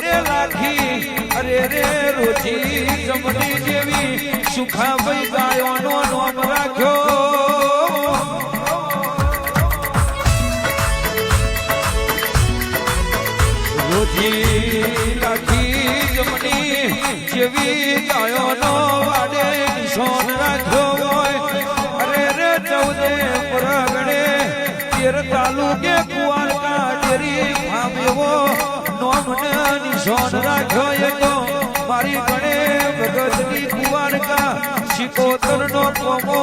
ને લાખી અરે રે રોજી જમની જેવી સુખાભાઈ ગાયોનો નામ રાખ્યો રોજી લાખી જમની જેવી ગાયોનો વાડે નિશાન રાખ્યો હોય અરે રે 14 પરગણે 13 તાલુકે કુવારકા ડેરી ફામ એવો નોમને નિશાન રાખ્યો એ તો મારી ગણે ભગતની કુવારકા શિકોતરનો કોમો